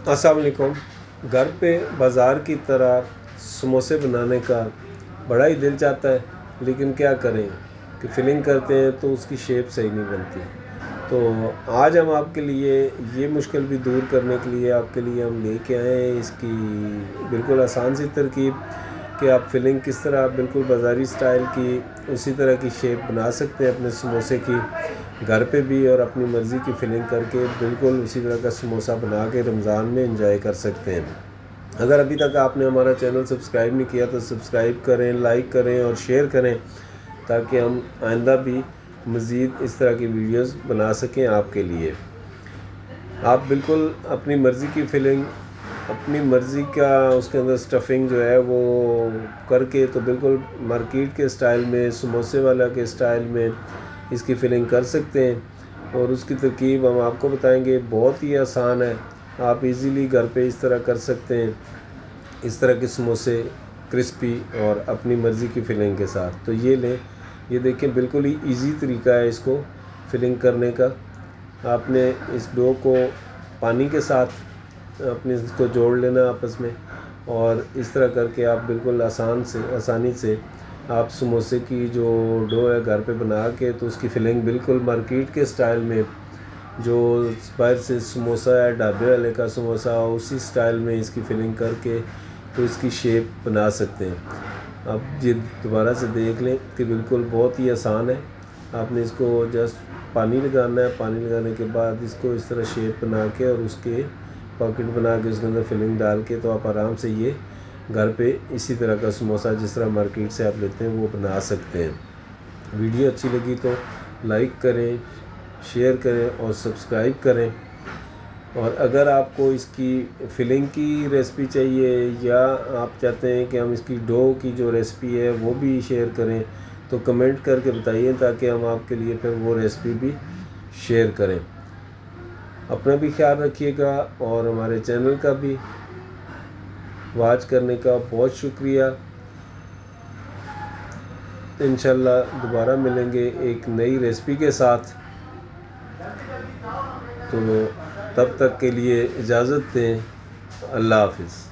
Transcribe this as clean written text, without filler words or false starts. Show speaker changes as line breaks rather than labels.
अस्सलाम वालेकुम। घर पे बाज़ार की तरह समोसे बनाने का बड़ा ही दिल चाहता है, लेकिन क्या करें कि फिलिंग करते हैं तो उसकी शेप सही नहीं बनती। तो आज हम आपके लिए ये मुश्किल भी दूर करने के लिए आपके लिए हम लेके आए हैं इसकी बिल्कुल आसान सी तरकीब कि आप फिलिंग किस तरह बिल्कुल बाज़ारी स्टाइल की उसी तरह की शेप बना सकते हैं अपने समोसे की घर पे भी, और अपनी मर्ज़ी की फिलिंग करके बिल्कुल उसी तरह का समोसा बना के रमज़ान में एंजॉय कर सकते हैं। अगर अभी तक आपने हमारा चैनल सब्सक्राइब नहीं किया तो सब्सक्राइब करें, लाइक करें और शेयर करें, ताकि हम आइंदा भी मज़ीद इस तरह की वीडियोस बना सकें आपके लिए। आप बिल्कुल अपनी मर्ज़ी की फिलिंग, अपनी मर्ज़ी का उसके अंदर स्टफिंग जो है वो करके तो बिल्कुल मार्केट के स्टाइल में, समोसे वाला के स्टाइल में इसकी फिलिंग कर सकते हैं। और उसकी तरकीब हम आपको बताएंगे, बहुत ही आसान है। आप इजीली घर पे इस तरह कर सकते हैं, इस तरह के समोसे क्रिस्पी और अपनी मर्ज़ी की फिलिंग के साथ। तो ये लें, ये देखें, बिल्कुल ही इजी तरीका है इसको फिलिंग करने का। आपने इस डो को पानी के साथ अपने इसको जोड़ लेना आपस में, और इस तरह करके आप बिल्कुल आसानी से आप समोसे की जो डो है घर पे बना के, तो उसकी फिलिंग बिल्कुल मार्केट के स्टाइल में, जो बाहर से समोसा है ढाबे वाले का समोसा, उसी स्टाइल में इसकी फिलिंग करके तो इसकी शेप बना सकते हैं। अब ये दोबारा से देख लें कि बिल्कुल बहुत ही आसान है। आपने इसको जस्ट पानी लगाना है, पानी लगाने के बाद इसको इस तरह शेप बना के और उसके पॉकेट बना के उसके अंदर फिलिंग डाल के, तो आप आराम से ये घर पे इसी तरह का समोसा जिस तरह मार्केट से आप लेते हैं वो बना सकते हैं। वीडियो अच्छी लगी तो लाइक करें, शेयर करें और सब्सक्राइब करें। और अगर आपको इसकी फिलिंग की रेसिपी चाहिए, या आप चाहते हैं कि हम इसकी डो की जो रेसिपी है वो भी शेयर करें, तो कमेंट करके बताइए, ताकि हम आपके लिए फिर वो रेसिपी भी शेयर करें। अपना भी ख्याल रखिएगा और हमारे चैनल का भी वॉच करने का बहुत शुक्रिया। इंशाल्लाह दोबारा मिलेंगे एक नई रेसिपी के साथ। तो तब तक के लिए इजाज़त दें। अल्लाह हाफ़िज़।